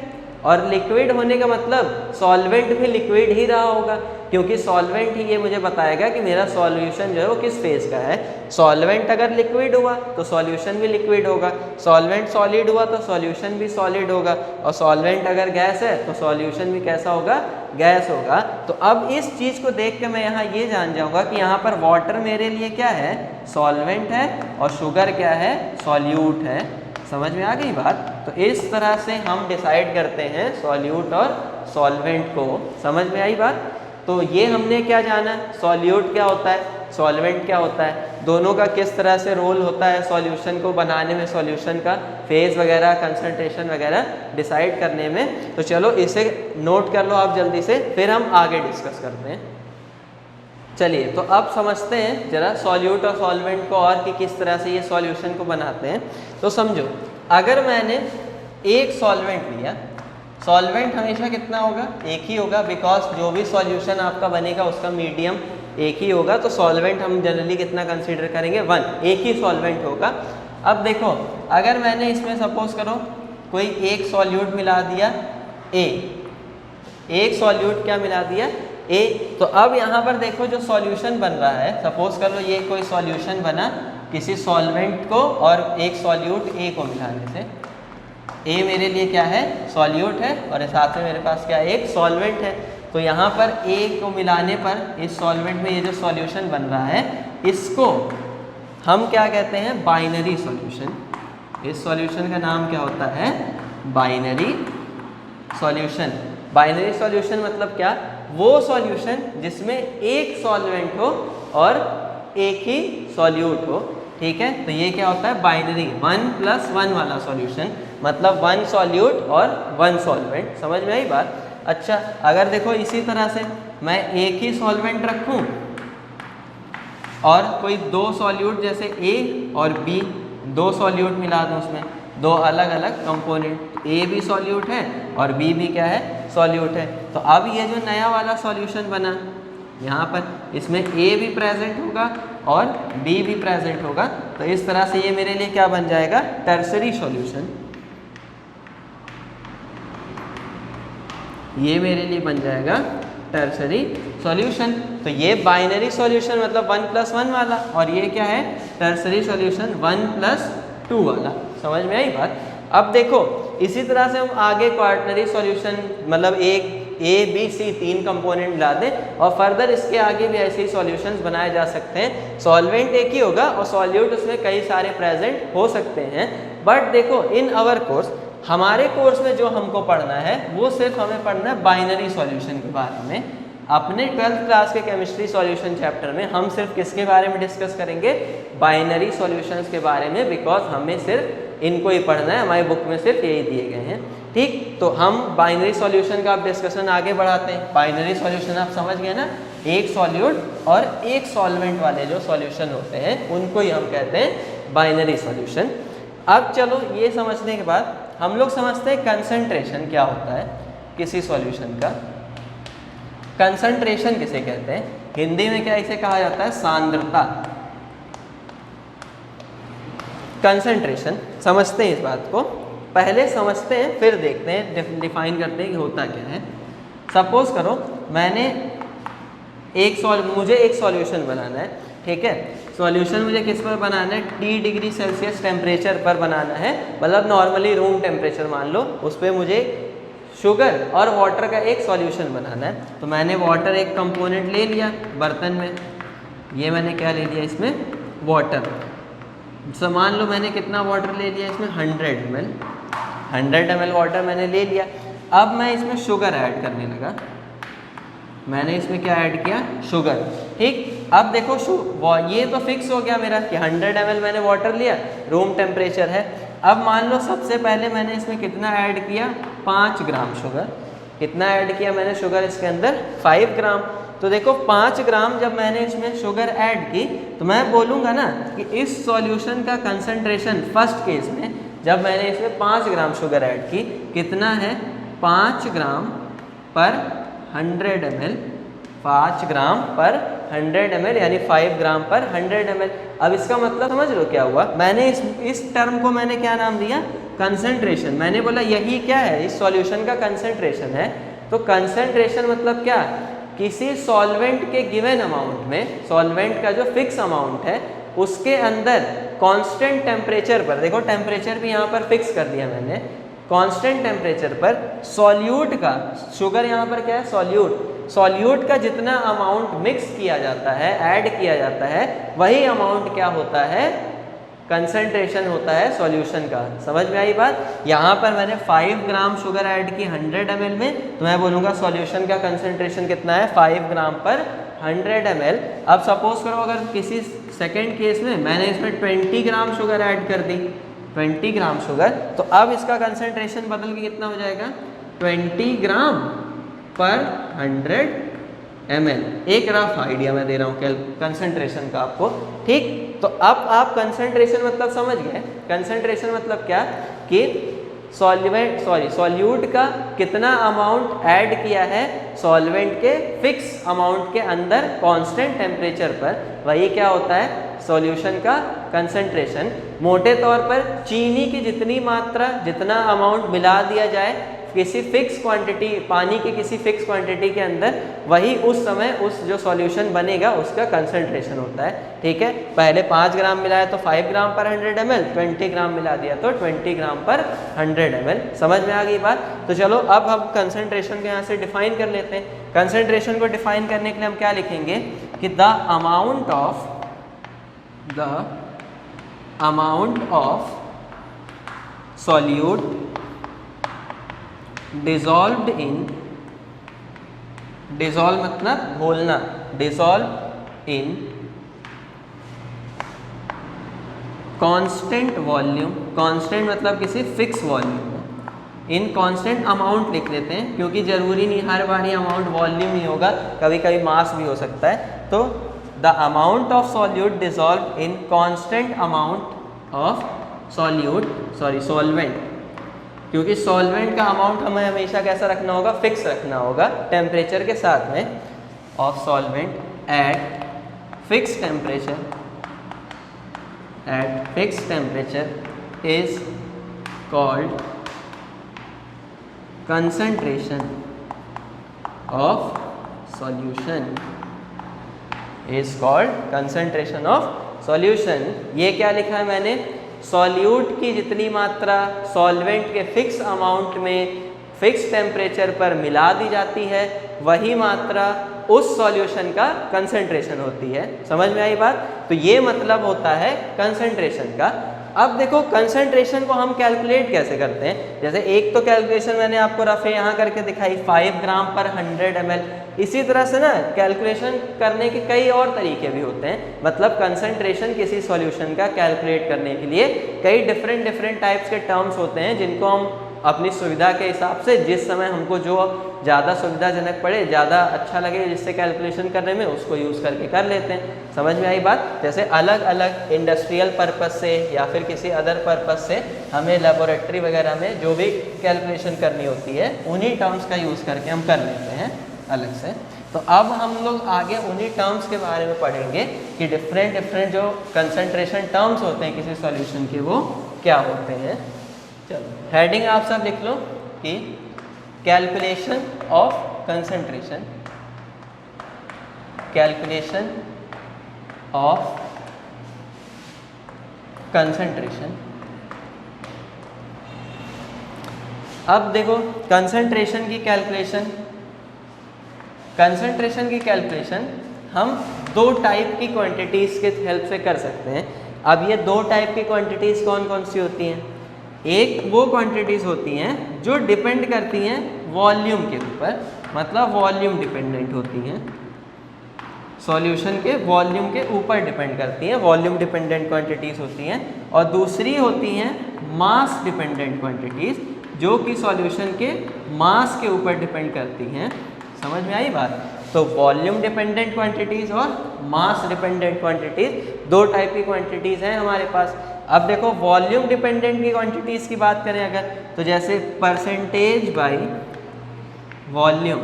और लिक्विड होने का मतलब सॉल्वेंट भी लिक्विड ही रहा होगा, क्योंकि सॉल्वेंट ही ये मुझे बताएगा कि मेरा सॉल्यूशन जो है वो किस फेज का है। सॉल्वेंट अगर लिक्विड हुआ तो सॉल्यूशन भी लिक्विड होगा, सॉल्वेंट सॉलिड हुआ तो सॉल्यूशन भी सॉलिड होगा, और सॉल्वेंट अगर गैस है तो सॉल्यूशन भी कैसा होगा, गैस होगा। तो अब इस चीज़ को देख के मैं यहाँ ये जान जाऊँगा कि यहाँ पर वाटर मेरे लिए क्या है, सॉल्वेंट है, और शुगर क्या है, सॉल्यूट है। समझ में आ गई बात। तो इस तरह से हम डिसाइड करते हैं सॉल्यूट और सॉल्वेंट को। समझ में आई बात। तो ये हमने क्या जाना, सॉल्यूट क्या होता है, सॉल्वेंट क्या होता है, दोनों का किस तरह से रोल होता है सॉल्यूशन को बनाने में, सॉल्यूशन का फेज वगैरह, कंसंट्रेशन वगैरह डिसाइड करने में। तो चलो इसे नोट कर लो आप जल्दी से, फिर हम आगे डिस्कस करते हैं। चलिए, तो अब समझते हैं जरा सॉल्यूट और सॉल्वेंट को, और कि किस तरह से ये सॉल्यूशन को बनाते हैं। तो समझो, अगर मैंने एक सॉल्वेंट लिया, सॉल्वेंट हमेशा कितना होगा, एक ही होगा, बिकॉज जो भी सॉल्यूशन आपका बनेगा उसका मीडियम एक ही होगा। तो सॉल्वेंट हम जनरली कितना कंसीडर करेंगे, 1, एक ही सॉल्वेंट होगा। अब देखो, अगर मैंने इसमें सपोज करो कोई एक सॉल्यूट मिला दिया ए, एक सॉल्यूट क्या मिला दिया, ए। तो अब यहाँ पर देखो जो सॉल्यूशन बन रहा है, सपोज कर लो ये कोई सॉल्यूशन बना किसी सॉल्वेंट को और एक सॉल्यूट ए को मिलाने से। ए मेरे लिए क्या है, सॉल्यूट है, और साथ में मेरे पास क्या है, एक सॉल्वेंट है। तो यहाँ पर ए को मिलाने पर इस सॉल्वेंट में ये जो सॉल्यूशन बन रहा है, इसको हम क्या कहते हैं, बाइनरी सॉल्यूशन। इस सॉल्यूशन का नाम क्या होता है, बाइनरी सॉल्यूशन। बाइनरी सॉल्यूशन मतलब क्या, वो सॉल्यूशन जिसमें एक सॉल्वेंट हो और एक ही सॉल्यूट हो। ठीक है, तो ये क्या होता है, बाइनरी, 1+1 वाला सॉल्यूशन, मतलब 1 सॉल्यूट और 1 सॉल्वेंट। समझ में आई बात। अच्छा, अगर देखो इसी तरह से मैं एक ही सॉल्वेंट रखूं और कोई 2 सॉल्यूट जैसे ए और बी, 2 सॉल्यूट मिला दूं उसमें, 2 अलग अलग कंपोनेंट, ए भी सॉल्यूट है और बी भी क्या है, सॉल्यूट है। तो अब ये जो नया वाला सॉल्यूशन बना, यहाँ पर इसमें ए भी प्रेजेंट होगा और बी भी प्रेजेंट होगा। तो इस तरह से ये मेरे लिए क्या बन जाएगा, टर्सरी सॉल्यूशन। ये मेरे लिए बन जाएगा टर्सरी सॉल्यूशन। तो ये बाइनरी सॉल्यूशन मतलब 1+1 वाला, और ये क्या है, टर्सरी सॉल्यूशन 1+2 वाला। समझ में आई बात। अब देखो इसी तरह से हम आगे क्वार्टनरी सॉल्यूशन, मतलब एक ए बी सी 3 कंपोनेंट मिला दें और फर्दर इसके आगे भी ऐसे ही सॉल्यूशंस बनाए जा सकते हैं। सॉल्वेंट एक ही होगा और सॉल्यूट उसमें कई सारे प्रेजेंट हो सकते हैं। बट देखो, इन आवर कोर्स, हमारे कोर्स में जो हमको पढ़ना है वो सिर्फ हमें पढ़ना है बाइनरी सॉल्यूशन के बारे में। अपने 12th क्लास के केमिस्ट्री सॉल्यूशन चैप्टर में हम सिर्फ किसके बारे में डिस्कस करेंगे, बाइनरी सॉल्यूशंस के बारे में, बिकॉज हमें सिर्फ इनको ही पढ़ना है, हमारी बुक में सिर्फ यही दिए गए हैं। ठीक, तो हम बाइनरी सॉल्यूशन का आप डिस्कशन आगे बढ़ाते हैं। बाइनरी सॉल्यूशन आप समझ गए ना, एक सॉल्यूट और एक सॉल्वेंट वाले जो सॉल्यूशन होते हैं उनको ही हम कहते हैं बाइनरी सॉल्यूशन। अब चलो ये समझने के बाद हम लोग समझते हैं कंसंट्रेशन क्या होता है किसी सॉल्यूशन का। कंसंट्रेशन किसे कहते हैं, हिंदी में क्या इसे कहा जाता है, सांद्रता। कंसंट्रेशन समझते हैं, इस बात को पहले समझते हैं फिर देखते हैं, डिफाइन करते हैं कि होता क्या है। सपोज करो मैंने मुझे एक सॉल्यूशन बनाना है, ठीक है। सॉल्यूशन मुझे किस पर बनाना है, T डिग्री सेल्सियस टेम्परेचर पर बनाना है, मतलब नॉर्मली रूम टेम्परेचर मान लो, उस पर मुझे शुगर और वाटर का एक सॉल्यूशन बनाना है। तो मैंने वाटर एक कंपोनेंट ले लिया बर्तन में, ये मैंने क्या ले लिया इसमें, वाटर। तो मान लो मैंने कितना वाटर ले लिया इसमें, 100 ml वाटर मैंने ले लिया। अब मैं इसमें शुगर ऐड करने लगा, मैंने इसमें क्या ऐड किया, शुगर, ठीक। अब देखो ये तो फिक्स हो गया मेरा कि 100 ml मैंने वाटर लिया, रूम टेम्परेचर है। अब मान लो सबसे पहले मैंने इसमें कितना ऐड किया, 5 ग्राम शुगर। कितना ऐड किया मैंने शुगर इसके अंदर, 5 ग्राम। तो देखो 5 ग्राम जब मैंने इसमें शुगर ऐड की, तो मैं बोलूँगा ना कि इस सॉल्यूशन का कंसंट्रेशन फर्स्ट केस में जब मैंने इसमें 5 ग्राम शुगर ऐड की, कितना है, 5 ग्राम पर 100 ml, 5 ग्राम पर 100 ml यानी 5 ग्राम पर 100 ml। अब इसका मतलब समझ लो क्या हुआ, मैंने इस टर्म को मैंने क्या नाम दिया, कंसंट्रेशन। मैंने बोला यही क्या है, इस सॉल्यूशन का कंसंट्रेशन है। तो कंसंट्रेशन मतलब क्या, किसी सॉल्वेंट के गिवन अमाउंट में, सॉल्वेंट का जो फिक्स अमाउंट है उसके अंदर कांस्टेंट टेम्परेचर पर, देखो टेम्परेचर भी यहाँ पर फिक्स कर दिया मैंने, कांस्टेंट टेम्परेचर पर सॉल्यूट का, शुगर यहाँ पर क्या है, सॉल्यूट का जितना अमाउंट मिक्स किया जाता है, ऐड किया जाता है, वही अमाउंट क्या होता है, कंसंट्रेशन होता है सॉल्यूशन का। समझ में आई बात। यहाँ पर मैंने 5 ग्राम शुगर ऐड की 100 ml में, तो मैं बोलूँगा सॉल्यूशन का कंसंट्रेशन कितना है, 5 ग्राम पर 100 ml। अब सपोज करो अगर किसी सेकेंड केस में मैंने इसमें 20 ग्राम शुगर ऐड कर दी, 20 ग्राम शुगर, तो अब इसका कंसंट्रेशन बदल के कितना हो जाएगा, 20 ग्राम पर 100 ml। एक रफ आइडिया मैं दे रहा हूँ कंसंट्रेशन का आपको, ठीक। तो अब आप कंसंट्रेशन मतलब समझ गए। कंसंट्रेशन मतलब क्या कि सॉल्यूट का कितना अमाउंट ऐड किया है सॉल्वेंट के फिक्स अमाउंट के अंदर कांस्टेंट टेम्परेचर पर, वही क्या होता है, सॉल्यूशन का कंसंट्रेशन। मोटे तौर पर चीनी की जितनी मात्रा, जितना अमाउंट मिला दिया जाए किसी फिक्स क्वांटिटी, पानी की किसी फिक्स क्वांटिटी के अंदर, वही उस समय उस जो सॉल्यूशन बनेगा उसका कंसंट्रेशन होता है, ठीक है। पहले 5 ग्राम मिलाया तो 5 ग्राम पर 100 ml, 20 ग्राम मिला दिया तो 20 ग्राम पर 100 ml। समझ में आ गई बात। तो चलो अब हम कंसंट्रेशन को यहाँ से डिफाइन कर लेते हैं। कंसंट्रेशन को डिफाइन करने के लिए हम क्या लिखेंगे कि the amount of solute dissolved in, dissolve मतलब घोलना, dissolve in constant volume, constant मतलब किसी fix volume, in constant amount लिख देते हैं क्योंकि जरूरी नहीं हर बार अमाउंट वॉल्यूम ही होगा, कभी कभी मास भी हो सकता है। तो the amount of solute dissolve in constant amount of solvent, क्योंकि सॉल्वेंट का अमाउंट हमें हमेशा कैसा रखना होगा, फिक्स रखना होगा टेम्परेचर के साथ में, of solvent eight fix temperature is called concentration of solution, is called concentration of solution. ये क्या लिखा है मैंने, सॉल्यूट की जितनी मात्रा सॉल्वेंट के फिक्स अमाउंट में फिक्स टेम्परेचर पर मिला दी जाती है, वही मात्रा उस सॉल्यूशन का कंसंट्रेशन होती है। समझ में आई बात। तो ये मतलब होता है कंसंट्रेशन का। अब देखो कंसंट्रेशन को हम कैलकुलेट कैसे करते हैं। जैसे एक तो कैलकुलेशन मैंने आपको रफे यहाँ करके दिखाई, 5 ग्राम पर 100 ml। इसी तरह से ना कैलकुलेशन करने के कई और तरीके भी होते हैं। मतलब कंसंट्रेशन किसी सॉल्यूशन का कैलकुलेट करने के लिए कई डिफरेंट टाइप्स के टर्म्स होते हैं, जिनको हम अपनी सुविधा के हिसाब से, जिस समय हमको जो ज़्यादा सुविधाजनक पड़े, ज़्यादा अच्छा लगे जिससे कैलकुलेशन करने में, उसको यूज़ करके कर लेते हैं। समझ में आई बात। जैसे अलग अलग इंडस्ट्रियल पर्पस से या फिर किसी अदर पर्पस से हमें लेबोरेटरी वगैरह में जो भी कैलकुलेशन करनी होती है, उन्हीं टर्म्स का यूज़ करके हम कर लेते हैं अलग से। तो अब हम लोग आगे उन्हीं टर्म्स के बारे में पढ़ेंगे कि डिफरेंट जो कंसंट्रेशन टर्म्स होते हैं किसी सॉल्यूशन के वो क्या होते हैं। चलो हेडिंग आप सब लिख लो कि calculation of concentration, calculation of concentration. अब देखो कंसंट्रेशन की कैलकुलेशन हम दो टाइप की क्वांटिटीज़ के हेल्प से कर सकते हैं। अब ये दो टाइप की क्वांटिटीज़ कौन कौन सी होती हैं? एक वो क्वांटिटीज़ होती हैं जो डिपेंड करती हैं वॉल्यूम के ऊपर, मतलब वॉल्यूम डिपेंडेंट होती हैं, सॉल्यूशन के वॉल्यूम के ऊपर डिपेंड करती हैं, वॉल्यूम डिपेंडेंट क्वांटिटीज़ होती हैं। और दूसरी होती हैं मास डिपेंडेंट क्वांटिटीज़, जो कि सॉल्यूशन के मास के ऊपर डिपेंड करती हैं। समझ में आई बात? तो वॉल्यूम डिपेंडेंट क्वांटिटीज़ और मास डिपेंडेंट क्वांटिटीज़ दो टाइप की क्वांटिटीज़ हैं हमारे पास। अब देखो वॉल्यूम डिपेंडेंट की क्वांटिटीज़ की बात करें अगर, तो जैसे percentage by volume,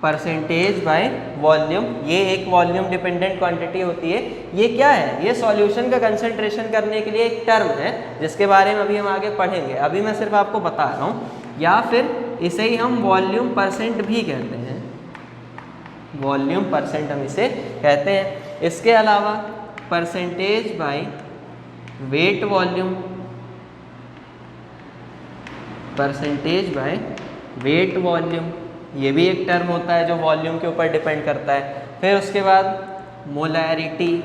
percentage by volume, ये एक वॉल्यूम डिपेंडेंट क्वांटिटी होती है। ये क्या है? ये सॉल्यूशन का कंसंट्रेशन करने के लिए एक टर्म है जिसके बारे में अभी हम आगे पढ़ेंगे, अभी मैं सिर्फ आपको बता रहा हूँ। या फिर इसे ही हम वॉल्यूम परसेंट भी कहते हैं, वॉल्यूम परसेंट हम इसे कहते हैं। इसके अलावा percentage by weight volume, percentage by weight volume, ये भी एक टर्म होता है जो वॉल्यूम के ऊपर डिपेंड करता है। फिर उसके बाद मोलैरिटी,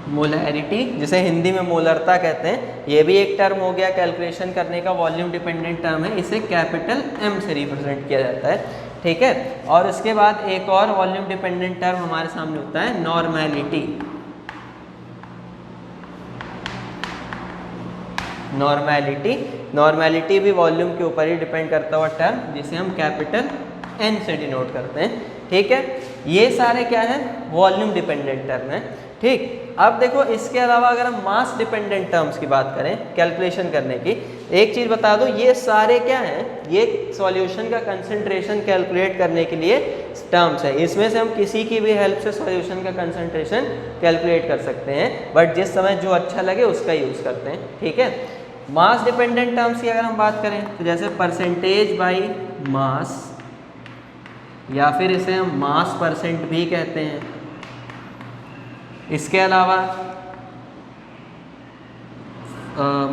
मोलैरिटी जिसे हिंदी में मोलरता कहते हैं, ये भी एक टर्म हो गया कैलकुलेशन करने का, वॉल्यूम डिपेंडेंट टर्म है। इसे कैपिटल M से रिप्रेजेंट किया जाता है, ठीक है। और उसके बाद एक और वॉल्यूम डिपेंडेंट टर्म हमारे सामने होता है नॉर्मैलिटी, नॉर्मैलिटी, नॉर्मैलिटी भी वॉल्यूम के ऊपर ही डिपेंड करता हुआ टर्म, जिसे हम कैपिटल N से डिनोट करते हैं, ठीक है। ये सारे क्या हैं? वॉल्यूम डिपेंडेंट टर्म है, ठीक। अब देखो इसके अलावा अगर हम मास डिपेंडेंट टर्म्स की बात करें कैलकुलेशन करने की, एक चीज़ बता दो, ये सारे क्या हैं? ये सॉल्यूशन का कंसंट्रेशन कैलकुलेट करने के लिए टर्म्स है। इसमें से हम किसी की भी हेल्प से सॉल्यूशन का कंसंट्रेशन कैलकुलेट कर सकते हैं, बट जिस समय जो अच्छा लगे उसका यूज़ करते हैं, ठीक है। मास डिपेंडेंट टर्म्स की अगर हम बात करें तो जैसे परसेंटेज बाई मास, या फिर इसे हम मास परसेंट भी कहते हैं। इसके अलावा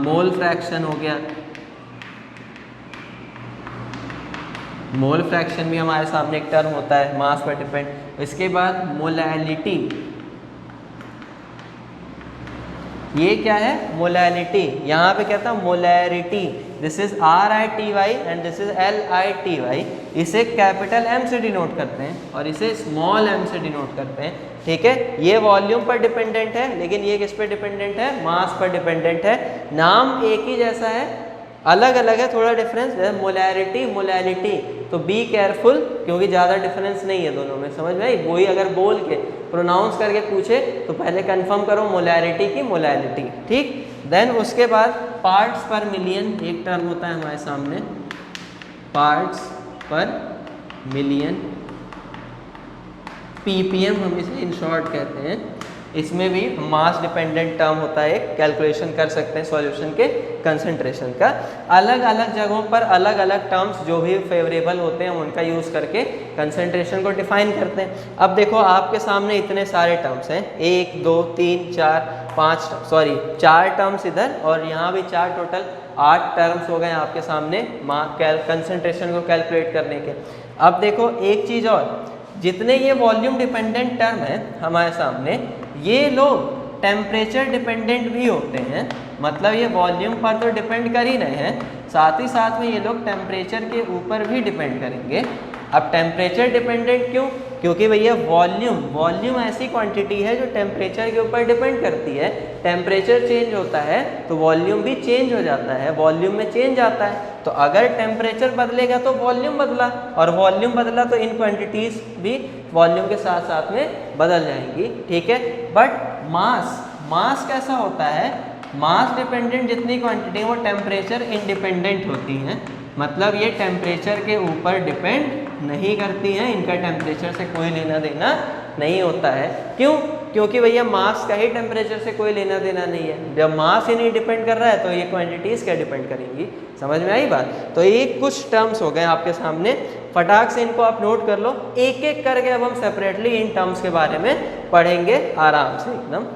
मोल फ्रैक्शन हो गया, मोल फ्रैक्शन भी हमारे सामने एक टर्म होता है मास पर डिपेंड। इसके बाद मोलैलिटी, ये क्या है? मोलैलिटी। यहाँ पे क्या था? Molarity. This is RITY and this is LITY। इसे कैपिटल M से डिनोट करते हैं और इसे स्मॉल m से डिनोट करते हैं, ठीक है। ये वॉल्यूम पर डिपेंडेंट है, लेकिन ये किस पे डिपेंडेंट है? मास पर डिपेंडेंट है। नाम एक ही जैसा है, अलग अलग है, थोड़ा डिफरेंस है। मोलैरिटी, मोलैलिटी, तो बी केयरफुल क्योंकि ज़्यादा डिफरेंस नहीं है दोनों में, समझ में आई? वही अगर बोल के प्रोनाउंस करके पूछे तो पहले कंफर्म करो मोलैरिटी की मोलैलिटी, ठीक। देन उसके बाद पार्ट्स पर मिलियन एक टर्म होता है हमारे सामने, पार्ट्स पर मिलियन, ppm हम इसे इन शॉर्ट कहते हैं। इसमें भी मास डिपेंडेंट टर्म होता है, कैलकुलेशन कर सकते हैं सॉल्यूशन के कंसंट्रेशन का। अलग अलग जगहों पर अलग अलग टर्म्स जो भी फेवरेबल होते हैं उनका यूज़ करके कंसंट्रेशन को डिफाइन करते हैं। अब देखो आपके सामने इतने सारे टर्म्स हैं, 1 2 3 4 5 सॉरी 4 टर्म्स इधर और यहाँ भी 4, टोटल 8 टर्म्स हो गए आपके सामने कंसंट्रेशन को कैलकुलेट करने के। अब देखो एक चीज़ और, जितने ये वॉल्यूम डिपेंडेंट टर्म है हमारे सामने, ये लोग टेम्परेचर डिपेंडेंट भी होते हैं। मतलब ये वॉल्यूम पर तो डिपेंड कर ही रहे हैं, साथ ही साथ में ये लोग टेम्परेचर के ऊपर भी डिपेंड करेंगे। अब टेम्परेचर डिपेंडेंट क्यों? क्योंकि भैया वॉल्यूम ऐसी क्वांटिटी है जो टेम्परेचर के ऊपर डिपेंड करती है। टेम्परेचर चेंज होता है तो वॉल्यूम भी चेंज हो जाता है, वॉल्यूम में चेंज आता है। तो अगर टेम्परेचर बदलेगा तो वॉल्यूम बदला, और वॉल्यूम बदला तो इन क्वांटिटीज़ भी वॉल्यूम के साथ साथ में बदल जाएंगी, ठीक है। बट मास कैसा होता है? मास डिपेंडेंट जितनी क्वांटिटी वो टेम्परेचर इंडिपेंडेंट होती हैं, मतलब ये टेम्परेचर के ऊपर डिपेंड नहीं करती हैं, इनका टेम्परेचर से कोई लेना देना नहीं होता है। क्यों? क्योंकि भैया मास का ही टेम्परेचर से कोई लेना देना नहीं है। जब मास ही नहीं डिपेंड कर रहा है तो ये क्वांटिटीज़ क्या डिपेंड करेंगी। समझ में आई बात? तो ये कुछ टर्म्स हो गए आपके सामने, फटाक से इनको आप नोट कर लो। एक एक करके अब हम सेपरेटली इन टर्म्स के बारे में पढ़ेंगे आराम से एकदम।